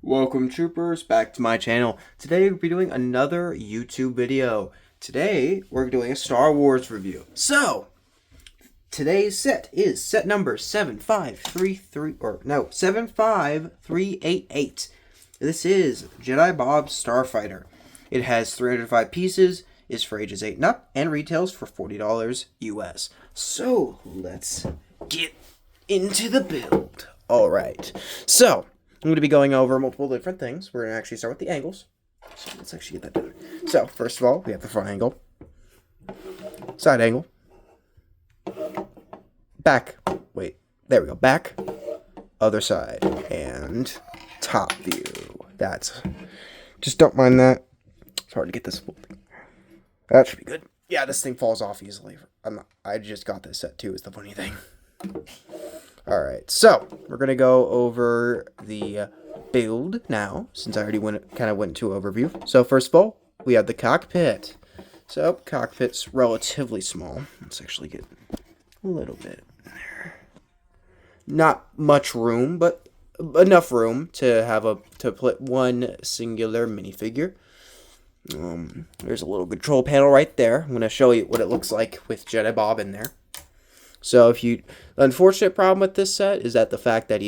Welcome troopers back to my channel. Today we'll be doing another YouTube video. Today we're doing a Star Wars review. So, today's set is set number 75388. This is Jedi Bob Starfighter. It has 305 pieces, is for ages 8 and up, and retails for $40 US. So, let's get into the build. Alright, so I'm going to be going over multiple different things. We're going to actually start with the angles. So let's actually get that done. So, first of all, we have the front angle, side angle, back, there we go, back, other side, and top view. Just don't mind that. It's hard to get this full thing. That should be good. Yeah, this thing falls off easily. I just got this set too, is the funny thing. Alright, so we're going to go over the build now, since I already went into overview. So first of all, we have the cockpit. So, cockpit's relatively small. Let's actually get a little bit in there. Not much room, but enough room to put one singular minifigure. There's a little control panel right there. I'm going to show you what it looks like with Jedi Bob in there. So the unfortunate problem with this set is that the fact that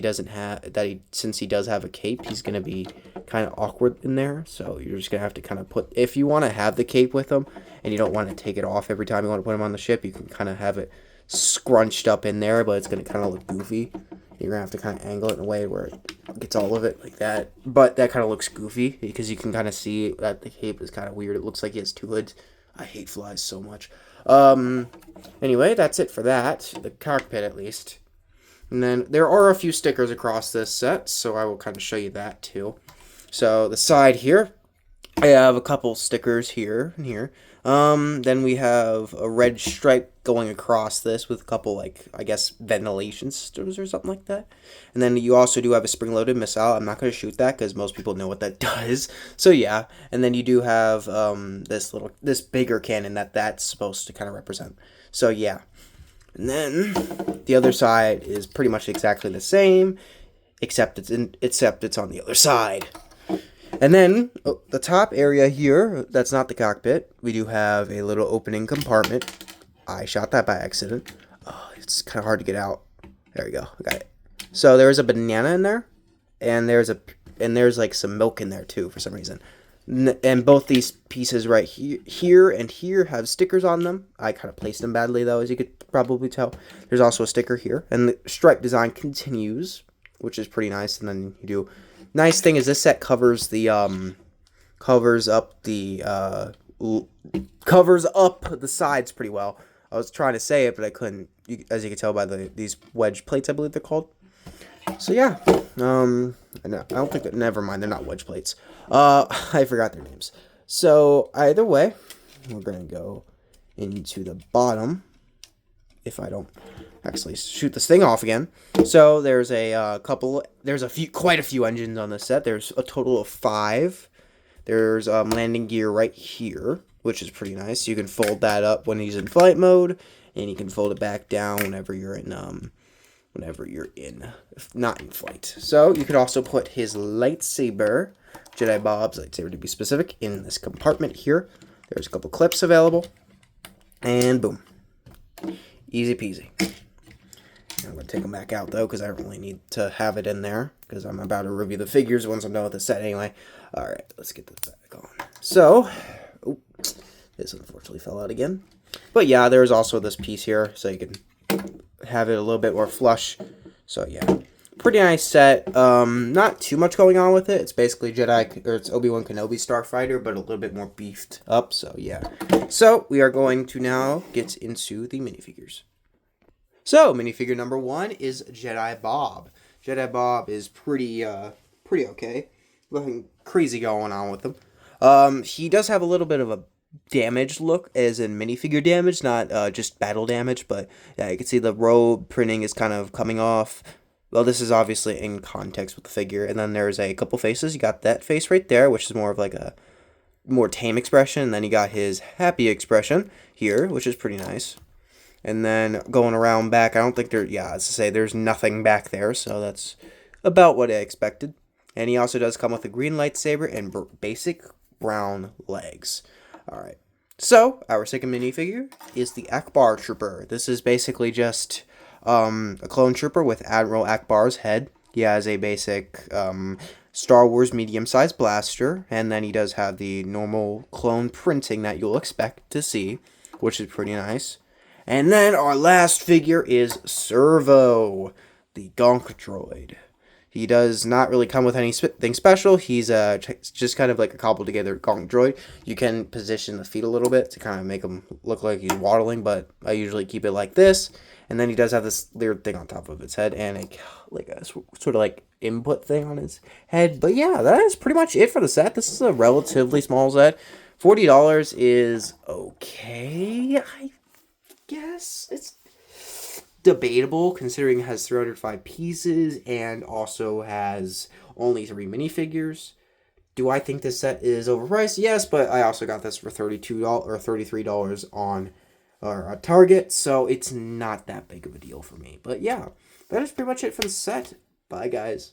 since he does have a cape, he's going to be kind of awkward in there. So you're just going to have to kind of if you want to have the cape with him and you don't want to take it off every time you want to put him on the ship, you can kind of have it scrunched up in there, but it's going to kind of look goofy. You're going to have to kind of angle it in a way where it gets all of it like that. But that kind of looks goofy because you can kind of see that the cape is kind of weird. It looks like he has two hoods. I hate flies so much. Anyway, that's it for that. The cockpit, at least. And then there are a few stickers across this set, so I will kind of show you that too. So the side here, I have a couple stickers here and here. Then we have a red stripe going across this with a couple, I guess, ventilation systems or something like that. And then you also do have a spring-loaded missile. I'm not going to shoot that because most people know what that does. So yeah, and then you do have this bigger cannon that's supposed to kind of represent. So yeah, and then the other side is pretty much exactly the same, except it's on the other side. And then, the top area here, that's not the cockpit. We do have a little opening compartment. I shot that by accident. Oh, it's kind of hard to get out. There we go. I got it. So, there's a banana in there. And there's like some milk in there, too, for some reason. And both these pieces right here and here have stickers on them. I kind of placed them badly, though, as you could probably tell. There's also a sticker here. And the stripe design continues, which is pretty nice. And then you do... Nice thing is this set covers up the sides pretty well. I was trying to say it, but I couldn't. As you can tell by these wedge plates, I believe they're called. So yeah, I don't think never mind, they're not wedge plates. I forgot their names. So either way, we're gonna go into the bottom. If I don't actually shoot this thing off again. So there's quite a few engines on this set. There's a total of 5. There's landing gear right here, which is pretty nice. You can fold that up when he's in flight mode, and you can fold it back down whenever you're not in flight. So you could also put his lightsaber, Jedi Bob's lightsaber to be specific, in this compartment here. There's a couple clips available, and boom. Easy peasy. I'm going to take them back out, though, because I don't really need to have it in there, because I'm about to review the figures once I'm done with the set anyway. Alright, let's get this back on. So, this unfortunately fell out again. But yeah, there's also this piece here, so you can have it a little bit more flush. So yeah, pretty nice set. Not too much going on with it. It's basically it's Obi-Wan Kenobi Starfighter, but a little bit more beefed up, so yeah. So, we are going to now get into the minifigures. So, minifigure number 1 is Jedi Bob. Jedi Bob is pretty okay. Nothing crazy going on with him. He does have a little bit of a damaged look, as in minifigure damage, not just battle damage, but yeah, you can see the robe printing is kind of coming off. Well, this is obviously in context with the figure, and then there's a couple faces. You got that face right there, which is more of like a more tame expression, and then you got his happy expression here, which is pretty nice. And then going around back, I don't think there's nothing back there, so that's about what I expected. And he also does come with a green lightsaber and basic brown legs. Alright. So, our second minifigure is the Akbar Trooper. This is basically just a clone trooper with Admiral Akbar's head. He has a basic Star Wars medium-sized blaster, and then he does have the normal clone printing that you'll expect to see, which is pretty nice. And then our last figure is Servo, the Gonk droid. He does not really come with anything special. He's just kind of like a cobbled together Gonk droid. You can position the feet a little bit to kind of make him look like he's waddling, but I usually keep it like this. And then he does have this weird thing on top of his head and a sort of like input thing on his head. But yeah, that is pretty much it for the set. This is a relatively small set. $40 is okay, I guess. It's debatable considering it has 305 pieces and also has only 3 minifigures. Do I think this set is overpriced? Yes, but I also got this for $32 or $33 on Target, so it's not that big of a deal for me. But yeah, that is pretty much it for the set. Bye, guys.